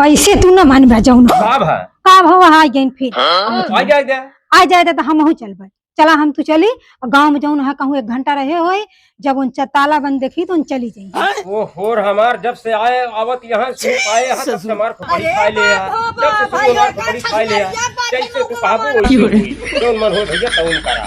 ऐसे तू न मान बा जाऊ का भा का भवा आ गई फिर आ जाए दे आ जाए तो हम चलबे। चला हम तू चली और गांव में जाऊन है कहूँ 1 घंटा रहे होए, जब उन ताला बंद देखी तो उन चली जाएगी। वो होर हमार जब से आए आवत यहाँ से आए यहाँ तब से हमार खोपड़ी खाए ले आ, जब से तू हमार खोपड़ी खाए ले आ, जैसे तू कहबो वैसे हुई, जो मन हो भैया तौन करा।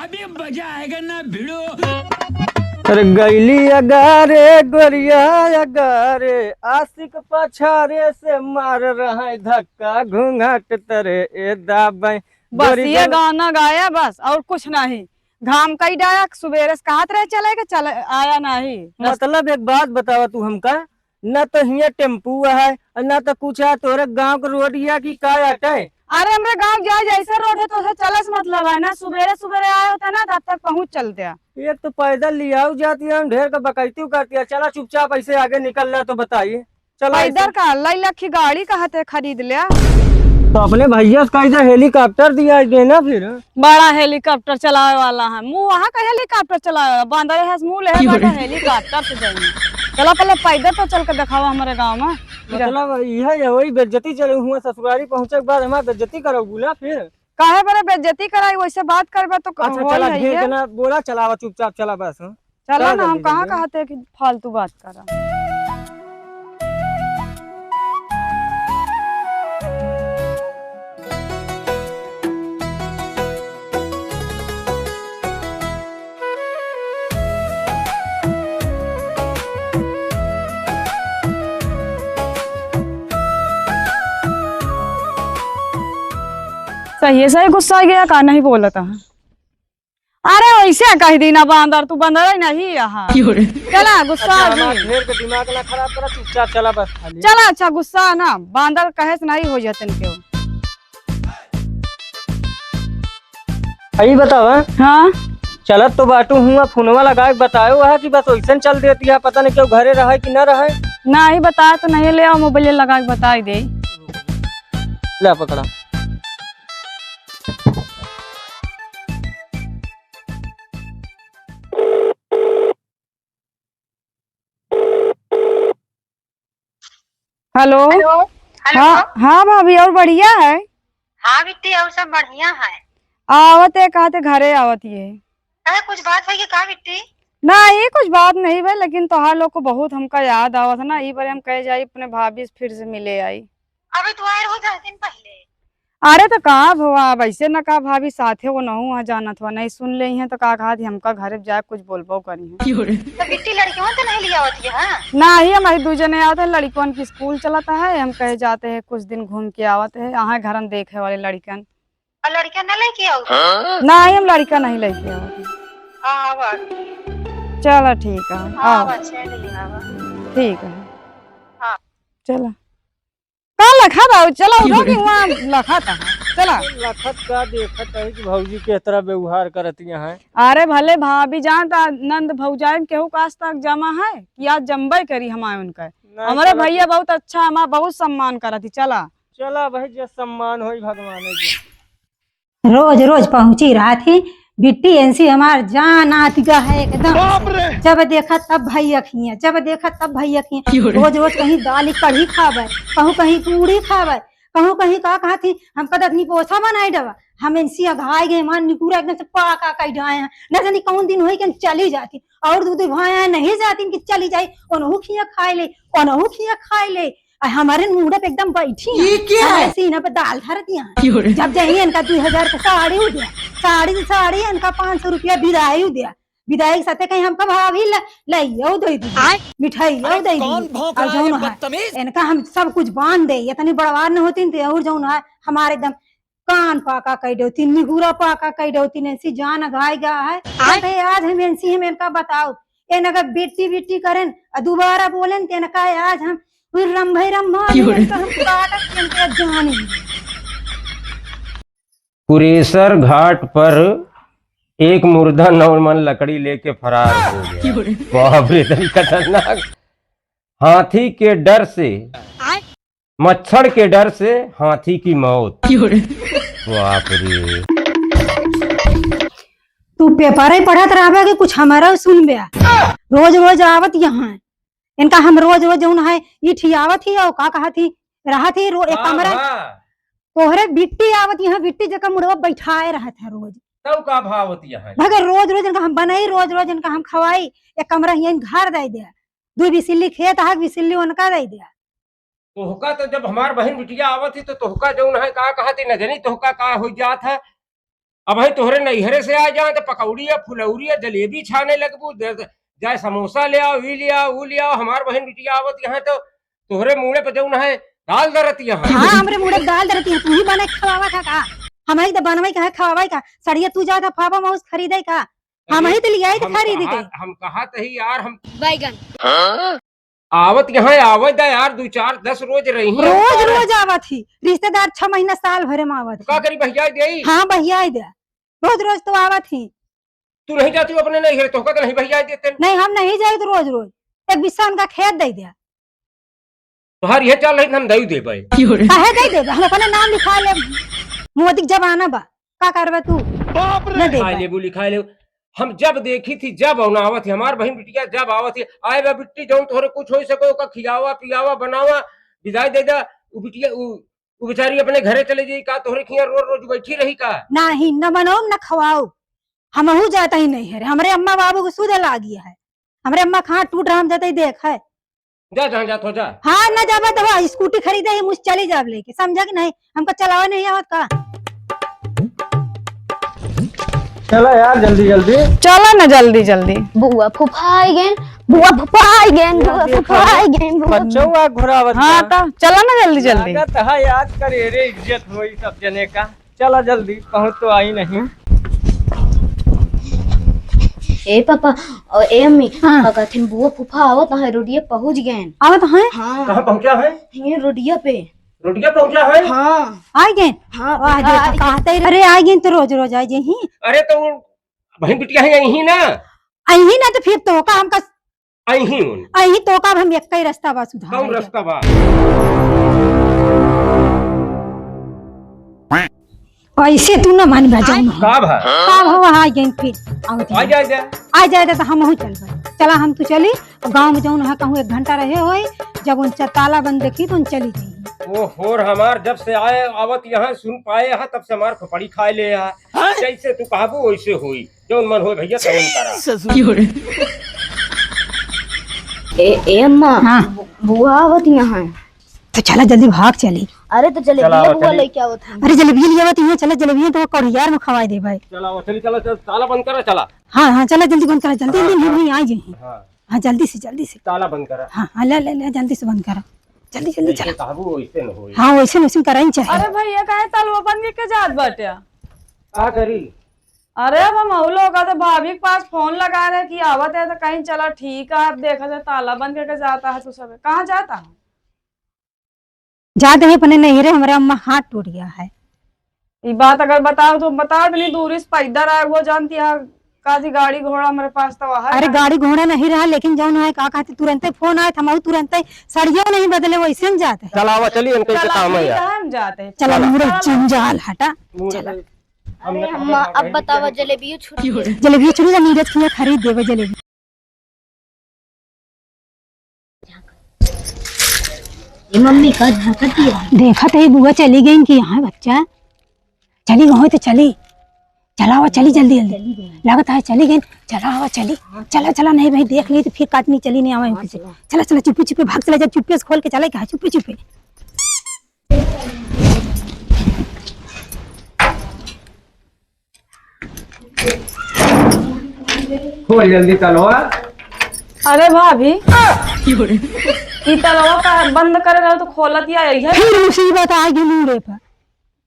अभी मजा आएगा ना भिड़ो। अरे गैली अगारे गोरिया अगारे आशिक पछारे से मार रहा है धक्का घूंघट तरे ए दाबे। बस ये गाना गाया बस और कुछ नहीं। घाम कई डाया सुबेरे से कहा रहे चलेगा चल आया नहीं। मतलब एक बात बतावा तू हमका, न तो हिया टेम्पू है न तो कुछ है तोरे गांव के रोडिया की का अटे। अरे हमारे गांव जाए जैसे रोड है तो उसे चलस मतलब है ना, सुबेरे सुबेरे आया होता ना तब तक पहुंच चलते हैं। ये तो पैदल लिया जाती है, ढेर का बकैती करती है। चला चुपचाप ऐसे आगे निकलना तो बताइए। चला इधर का लाई लखी गाड़ी कहते खरीद लिया तो अपने भैया का इधर हेलीकॉप्टर दिया देना फिर। बड़ा हेलीकॉप्टर चलावे वाला है, मुँह वहाँ का हेलीकॉप्टर चलावे बांधे है मुँह ले हेलीकॉप्टर से जाएंगे। चला पहले पैदल तो चल के दिखावा हमारे गाँव में। मतलब यह वही बेइज्जती चले हुआ, ससुरारी पहुंचे के बाद हमारे बेइज्जती करोगी ना फिर। काहे बड़े बेइज्जती कराई वैसे बात करबे तो अच्छा चला ढेर जना बोला, चलावा चुपचाप चला बस। चला ना, हम कहाँ कहते कि फालतू बात करा। सही सही गुस्सा गया का नहीं बोला था। अरे वैसे कह दी ना बांदर, तू बंदर ही नहीं यहाँ। चला गुस्सा ढेर के दिमाग ना खराब करा, चुपचाप चला बस खाली। चला अच्छा गुस्सा ना बांदर कहे से नहीं हो जाते क्यों। यही बताओ हाँ चलत तो बाटू हुआ फोनवा लगा के बतायो है कि बस वैसे चल देती है, पता नहीं क्यों घरे रहे कि न रहे। ना ही बताया तो नहीं, ले आओ मोबाइल लगा के बता दे। ले पकड़ा। हेलो हाँ हाँ भाभी और बढ़िया है। हाँ बिट्टी और सब बढ़िया है। आवत है कहते घरे आवत ये अरे कुछ बात है कि का बिट्टी? ना ये कुछ बात नहीं भाई, लेकिन तोहार लोग को बहुत हमका याद आवत है ना, ये बार हम कहे जाई अपने भाभी से फिर से मिले आई। अबे तू आए हो 10 दिन पहले। अरे तो कहा भवा वैसे न कहा भाभी साथे वो नहू वहाँ जाना था नहीं सुन ले हैं तो कहा कहा थी हमका घर जाए कुछ बोलबो करी है। तो बिट्टी लड़कियों तो नहीं लिया होती है? ना ही हमारी 2 जने आवत है, लड़कियों की स्कूल चलाता है, हम कहे जाते हैं कुछ दिन घूम के आवत है यहाँ घर हम देखे वाले लड़कियन। और लड़कियां न लेके आओ? ना ही हम लड़का नहीं लेके आवत। आवा चलो ठीक है आवा चली आवा ठीक है। हाँ चला का लखा था चला उधर भी वहाँ लखा था। चला लखत का देखत है कि भौजी के तरह व्यवहार करती है। अरे भले भाभी जान नंद भौजाई केहू काश तक जमा है कि आज जम्बे करी हमारे उनका। हमारे भैया बहुत अच्छा हमारा बहुत सम्मान करा थी। चला चला भाई जो सम्मान हो भगवान जी। रोज रोज पहुंची रहा थी बिट्टी एनसी हमार जान आतिका है एकदम। जब देखा तब भाई अखियां, जब देखा तब भाई अखियां। रोज रोज कहीं दाल कढ़ी खावे, कहूँ कहीं पूरी खावे, कहूँ कहीं कहा थी हम कदनी पोछा बनाई डबा। हम एनसी घाय गए मान निपूरा एकदम से पाका कई ढाए हैं न जानी कौन दिन हुई कि चली जाती और दूध भाया नहीं जाती कि चली जाई ओनहु खिया खाए ले ओनहु खिया खाए ले। हमारे मुंडप एकदम बैठी सीना पे दाल धरती हैं। जब जाइए इनका 2000 का साड़ी हो दिया, साड़ी इनका 500 रुपया विदाई हो दिया। विदाई के साथे कहीं हमका भाभी लइयो दे दी मिठाई दे दी और जौन है इनका हम सब कुछ बांध दे। इतनी बड़वार न होती थे और जौन है हमारे एकदम कान पाका कह दो निगुरा पाका कह दो ऐसी जान घाय गया है। आज हम ऐसी हम इनका बताओ इनका बेटी बेटी करें दोबारा बोलें इनका आज हम कुरेसर घाट पर एक मुर्दा नौरमन लकड़ी लेके फरार हो गया। बाप रे इतनी खतरनाक। हाथी के डर से मच्छर के डर से हाथी की मौत। बाप रे तू पेपर ही पढ़त रहा कि कुछ हमारा सुन बया। रोज रोज आवत यहाँ इनका हम रोज रोज जौन है ये ठियावत ही और का कहा थी रहा थी एक कमरा तोहरे बिट्टी आवत यहाँ बिट्टी जगह मुड़वा बैठाए रहा था रोज तब का भावत यहाँ भगर रोज रोज इनका हम बनाई रोज रोज इनका हम खवाई एक कमरा यहाँ घर दे दिया 2 बिसिल्ली खेत है बिसिल्ली उनका दे दिया। तोहका तो जब हमार बहन बिटिया आवत थी तो तोहका जौन है का कहा थी न जानी तोहका का हो जात है। अब है तोहरे नैहरे से आ जाए तो पकौड़ी या फुलौरी या जलेबी छाने लगबू जाए समोसा ले आओ ये ले आओ वो ले आओ। हमार बहन बिटिया आवत यहाँ तो तोहरे मुँह पे जौन है दाल दरत यहाँ। हाँ हमरे मुड़े दाल दरती है तू ही बने खवावा का हम ही तो बनवाई का खवाई का सड़िया तू जा था फाफा माउस खरीदे का हम ही तो ले आई तो खरीद के हम कहा तो ही यार हम बैगन आवत यहाँ आवत दा यार 2 4 10 रोज रही रोज रोज आवत थी रिश्तेदार 6 महीना साल भरे में आवत का करी भैया दे। हाँ भैया दे रोज रोज तो आवत थी। तू नहीं जाती अपने नहीं तो नहीं भैया देते नहीं हम नहीं जाए तो रोज रोज एक बिस्सा उनका खेत दे दिया तोहार ये चल रही हम दई देबे काहे दे दे हम अपने नाम लिखा ले मोदी जमाना बा का करबे तू न दे खाए ले लिखा ले। हम जब देखी थी जब आवत थी हमार बहन बिटिया जब आवत थी आए बा बिट्टी जौन तोहरे कुछ हो सको का खियावा पियावा बनावा विदाई दे दा उ बिटिया उ बेचारी अपने घरे चले जाई का तोहरे खिया रोज रोज बैठी रही का नहीं न बनाओ न खवाओ हमहू जाता ही नहीं है हमरे अम्मा बाबू को सुध ला गया है हमरे अम्मा कहाँ टूट रहा हम जाते ही देख है जा जहाँ जात हो जा। हाँ न जाबा तो स्कूटी खरीदे ही मुझ चली जाब लेके समझा कि नहीं हमको चलावा नहीं आवत का। चलो यार जल्दी जल्दी चलो ना जल्दी जल्दी। बुआ फुफाई गेन बुआ फुफाई गेन बुआ फुफाई गेन बच्चों का घुरावत हाँ तो चलो ना जल्दी जल्दी। लागत है याद करे रे इज्जत हुई सब जने का। चलो जल्दी पहुंच तो आई नहीं। ए पापा और ए अम्मी हाँ। कहथिन बुआ फुफा आवत है रोडिया पहुंच गए। आवत है हाँ कहाँ पहुँचा है ये रोडिया पे रोटिया पहुँचा है। हाँ आ गए हाँ वाह देखा कहते अरे आ गए तो रोज रोज आ ही अरे तो बहन बिटिया है यही ना अही ना तो फिर तो का हमका यही अही तो का हम एक ही रास्ता बा सुधार कौन रास्ता बा ऐसे तू न मान बजा का भा का हो आ गए फिर आवत आ जा जा आ जाए तो हम चल चला हम तो चली गांव में जौन है कहूँ 1 घंटा रहे हो जब उन ताला बंद देखी तो उन चली गई। वो होर हमार जब से आए आवत यहाँ सुन पाए है तब से हमार खोपड़ी खाए ले है जैसे तू कहबो वैसे होई जौन मन हो भैया तौन करा। ए अम्मा हाँ बुआ आवत यहाँ। तो चला जल्दी भाग चली। अरे तो चले चला, बुआ चली। लेके आवत है। अरे जलेबी लिया यहाँ चला जलेबी तो कड़ियार में खवाई दे भाई। चला चल चला चल ताला बंद करा चला। हाँ हाँ चला जल्दी बंद करा जल्दी जल्दी नहीं आ जाए। हाँ हाँ जल्दी से ताला बंद करा। हाँ हाँ ले ले ले जल्दी से बंद करा जल्दी जल्दी जैसे चला। कहबो वैसे न होई। हाँ वैसे वैसे कराई चाहिए। अरे भैया काहे तलवा बंद के जात बाटे। का करी अरे अब हम लोग तो भाभी के पास फोन लगा रहे कि आवत है तो कहीं चला ठीक है अब देखा जाए ताला बंद करके जाता है तो सब कहाँ जाता है। जाते हैं अपने नहीं रे हमारे अम्मा हाथ टूट गया है। ये बात अगर बताओ तो बताओ इतनी दूरी से पैदल आए वो जानती है काजी गाड़ी घोड़ा हमारे पास तो वहाँ अरे गाड़ी घोड़ा नहीं रहा लेकिन जौन है का कहते तुरंत फोन आया था तुरंत सड़ियों नहीं बदले वैसे न जाते हैं। चलावा चलिए इनके काम है यार। हम जाते हैं चला मुड़े जंजाल हटा चला अरे अम्मा अब बतावा जलेबी छूट गई। जलेबी चुनी नीरज की खरीद देवे जलेबी। ये मम्मी का झांकती है। देखा तो ये बुआ चली गई इनकी यहाँ बच्चा चली गई तो चली चला हुआ चली जल्दी जल्दी लागत है चली गई चला हुआ चली चला चला नहीं भाई देख ली तो फिर काटनी चली नहीं आवा पीछे चला चला चुप्पे चुप्पे भाग चला जब चुप्पे से खोल के चला क्या चुप्पे चुप्पे। खोल जल्दी तलवा। अरे भाभी ये तलवा का बंद करे रहो तो खोलत या यही है। फिर मुसीबत आ गई मुंडे पर।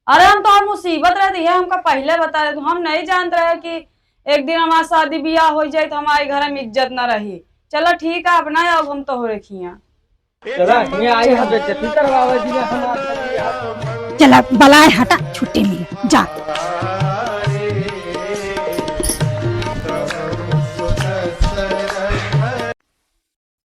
अरे हम तो मुसीबत रहती है हमका पहले बता रहे तो हम नहीं जानते रहे कि एक दिन हमारा शादी ब्याह हो जाए तो हमारे घर में इज्जत न रही। चलो ठीक है अपना आओ हम तो हो रखिया चला ये आई है बेइज्जती करवावे दिया हमार। चला बलाए हटा छुट्टी मिले जा।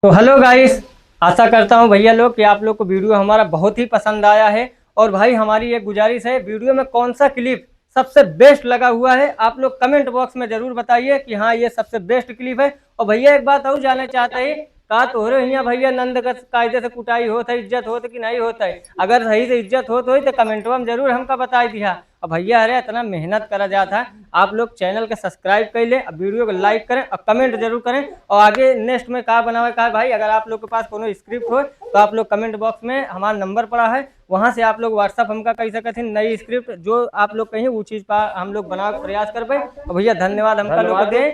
तो हेलो गाइस, आशा करता हूँ भैया लोग कि आप लोग को वीडियो हमारा बहुत ही पसंद आया है। और भाई हमारी एक गुजारिश है, वीडियो में कौन सा क्लिप सबसे बेस्ट लगा हुआ है आप लोग कमेंट बॉक्स में जरूर बताइए कि हाँ ये सबसे बेस्ट क्लिप है। और भैया एक बात और जानना चाहते हैं का तो रहे यहाँ भैया नंद का कायदे से कुटाई होता है, इज्जत होता कि नहीं होता है। अगर सही से इज्जत होता तो कमेंटवा में जरूर हमका बता दिया। अब भैया अरे इतना मेहनत करा जाता है, आप लोग चैनल के सब्सक्राइब कर ले, वीडियो को लाइक करें और कमेंट जरूर करें। और आगे नेक्स्ट में का बनावे का भाई, अगर आप लोग के पास कोनो स्क्रिप्ट हो तो आप लोग कमेंट बॉक्स में हमारा नंबर पड़ा है, वहाँ से आप लोग व्हाट्सअप हमका कह सकते हैं नई स्क्रिप्ट जो आप लोग कहीं वो चीज़ पर हम लोग बनाने का प्रयास कर पाए। भैया धन्यवाद हमका लोग दे।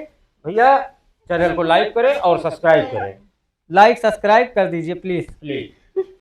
भैया चैनल को लाइक करें और सब्सक्राइब करें। लाइक सब्सक्राइब कर दीजिए प्लीज़।